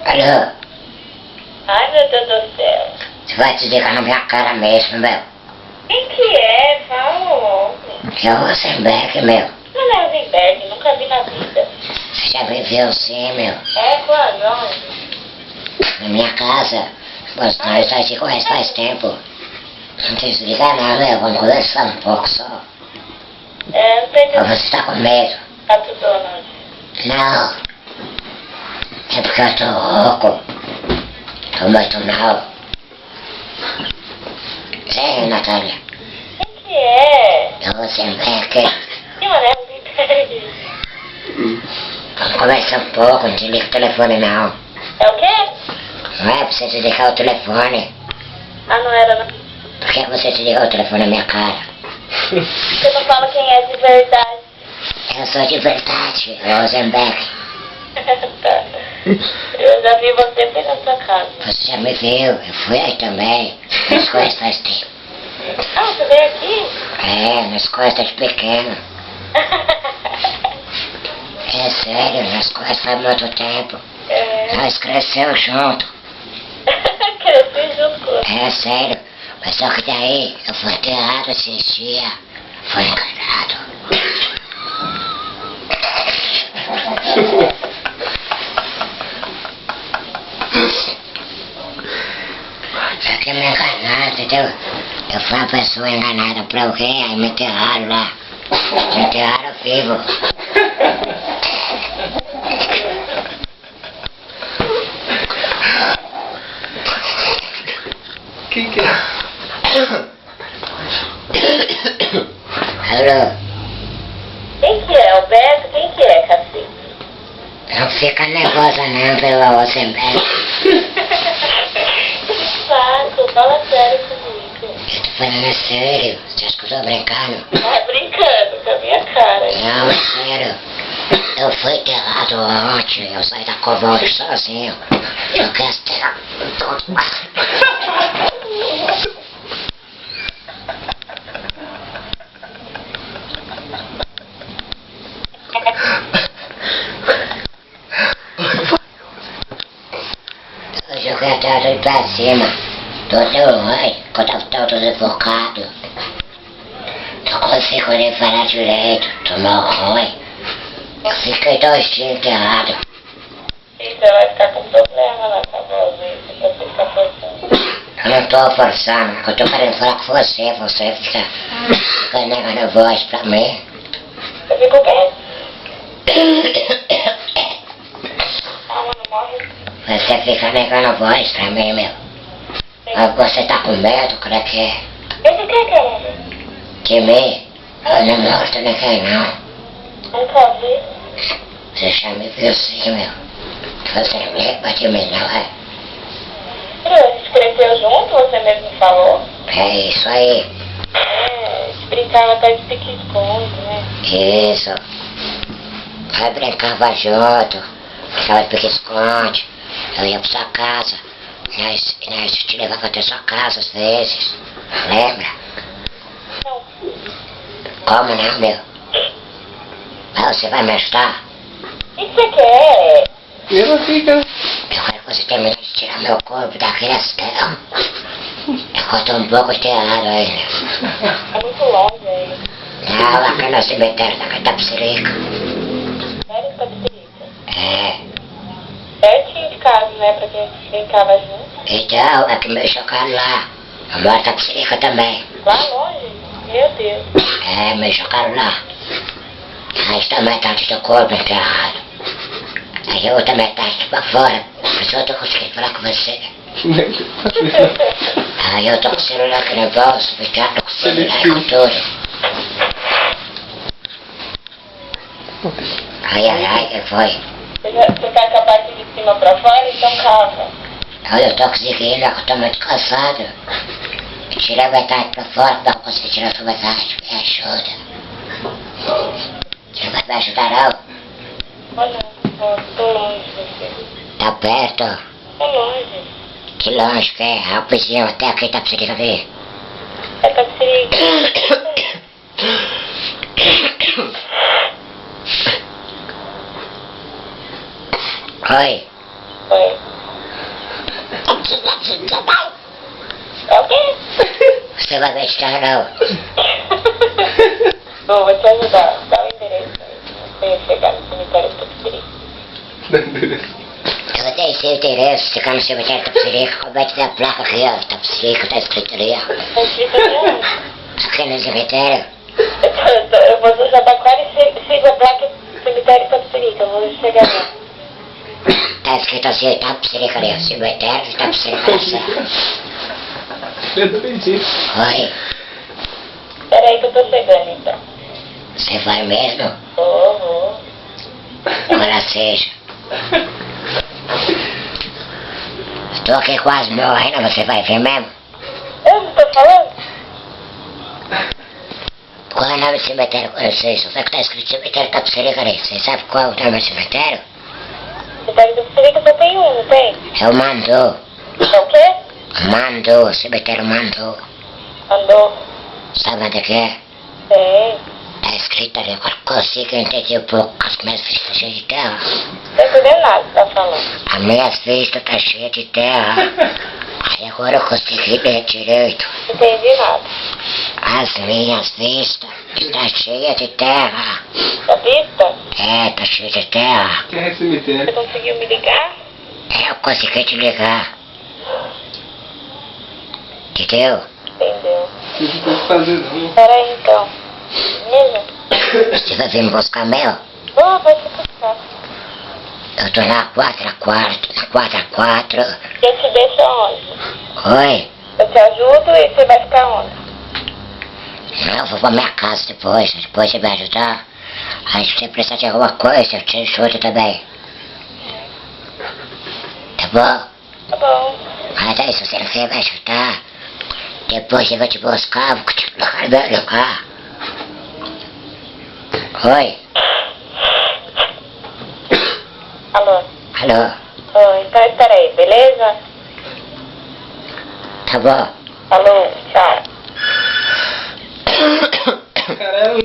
Alô? Ai, meu Deus do céu. Você vai desligar na minha cara mesmo, meu. Quem que é? Fala logo. É o Rosenberg, meu. Não é Rosenberg, nunca vi na vida. Você já me viu sim, meu. É, quando? Onde? Na minha casa. Mas nós já se conhece faz tempo. Não desliga não, meu. Vamos conversar um pouco só. É, não sei Ou se você tá com medo? tá tudo onde. Não. É porque eu tô rouco. Tô muito mal. Sério, Natália. Quem que é? É o Rosenberg. Que mané Rosenberg? Vamos conversar um pouco, não desliga o telefone não. É o quê? Não é pra você desligar o telefone. Ah, não era não. Por que você desligou o telefone na minha cara? Você não fala quem é de verdade. Eu sou de verdade, Rosenberg. Tá. Eu já vi você bem na sua casa. Você já me viu, eu fui aí também. Nas coisas faz tempo. Ah, você veio aqui? É, nas coisas de pequeno. É sério, nas coisas faz muito tempo. É. Nós crescemos junto. Cresci junto com você. É sério. Mas só que daí eu fui enterrado esses dias. Foi enganado. Só que me enganaram, entendeu? Eu fui uma pessoa enganada pra alguém, aí me enterraram lá. Me enterraram vivo. Quem que é? Alô? Quem que é? O Beto? Quem que é, cacete? Não fica nervosa não, pelo Rosenberg. Que saco, fala sério comigo. Eu tô falando sério. Você acha que eu tô brincando? Ah, brincando com a minha cara. Não, sério. Eu fui enterrado ontem, eu saí da cova hoje sozinho. Eu quero ter... Eu joguei a tarde pra cima. Tô tão ruim, que eu tava todo sufocado. Não consigo nem falar direito, tô mal ruim. Eu fiquei 2 dias enterrado. E você vai ficar com problema na sua voz aí, se você ficar forçando. Eu não tô forçando, eu tô querendo falar com você, você fica negando a voz pra mim. Você ficou bem? Calma, não morre. Você fica negando a voz pra mim, meu. Ah, você tá com medo, como é que é? Esse que é, caramba? De mim? Eu não gosto de ninguém, não. Nunca vi. Você já me viu sim, meu. Você não lembra de mim, não é? A gente cresceu junto, você mesmo falou. É isso aí. É, a gente brincava até de pique-esconde, né? Isso. Nós brincava junto. Brincava de pique-esconde. Eu ia pra sua casa. Nós te levava até sua casa às vezes. Lembra? Não. Como não, meu? Mas você vai me ajudar? O que você quer? Eu fica. Eu quero que você termine de tirar meu corpo daquele astão. Eu tô um pouco enterrado ainda. É muito longe aí. Não, aqui no cemitério da Catapsirica. Sério, Capitelica? É. Pertinho de casa, né? Pra quem brincava junto. Então, é que me jogaram lá. Eu moro em Catapsirica também. Lá longe? Meu Deus. É, me jogaram lá. Aí está metade do corpo enterrado. Aí a outra metade pra fora. Mas eu tô conseguindo falar com você. Aí eu tô com o celular aqui no bolso, tô com o celular e com tudo. Ai, que foi? Você tá com a parte de cima pra fora, então calma. Olha, eu tô conseguindo, eu tô muito cansado. Tira a metade pra fora, não consigo tirar a sua metade. Me ajuda. Você não vai me ajudar, não? Olha, tô longe de você. Tá perto? Tô longe. Que longe que é? Rapidinho, até aqui tá precisando ver. É Tapsirica. Oi. Oi. É o quê? Você vai acreditar não? Bom, vou te ajudar. Dá o endereço aí. Pra eu chegar no cemitério Tapsirica. Eu tenho seu endereço, ficar no cemitério Tapsirica, como é que tem a placa aqui, ó, Tapsirica, tá escrito ali, ó. Tá escrito ali onde? Aqui no cemitério. Eu vou do Jabaquara e sigo a placa cemitério Tapsirica. Eu vou chegar lá. Tá escrito assim, Tapsirica ali, ó, cemitério Tapsirica da Serra. Eu não entendi. Oi, Peraí que eu tô chegando então. você vai mesmo? Vou. Agora seja. Estou aqui quase morrendo, você vai ver mesmo? Eu não tô falando? Qual é o nome do cemitério? Eu sei, só sei que tá escrito cemitério Tapsirica ali. Você sabe qual é o nome do cemitério? Cemitério Tapsirica só tem um, não tem? É o Mandu. É o quê? Mandu, cemitério Mandu. Andou. Sabe onde é que é? Tem. Tá escrito ali, agora consigo entender um pouco, as minhas vistas cheias de terra. Não tô entendendo nada que tá falando. As minhas vistas tá cheias de terra. Aí agora eu consegui ver direito. Não entendi nada. As minhas vistas tá cheias de terra. Tá vista? É, tá cheia de terra. Quem é Você cemitério? conseguiu me ligar? É, eu consegui te ligar. Entendeu? Entendeu. O que eu tô fazendo? Não. Peraí então. Beleza? Você vai vir me buscar meu? Vou, vai se buscar. Eu tô na quadra 4. Eu te deixo aonde? Oi? Eu te ajudo e você vai ficar onde? Não, eu vou pra minha casa depois você me ajudar. Aí se você precisar de alguma coisa, eu te ajudo também. Tá bom? Tá bom. Mas aí se você não quer me ajudar, depois eu vou te buscar, vou te colocar no meu lugar. Oi? Alô? Alô? Oi, então espera aí, beleza? Tá bom? Alô, tchau. Caramba.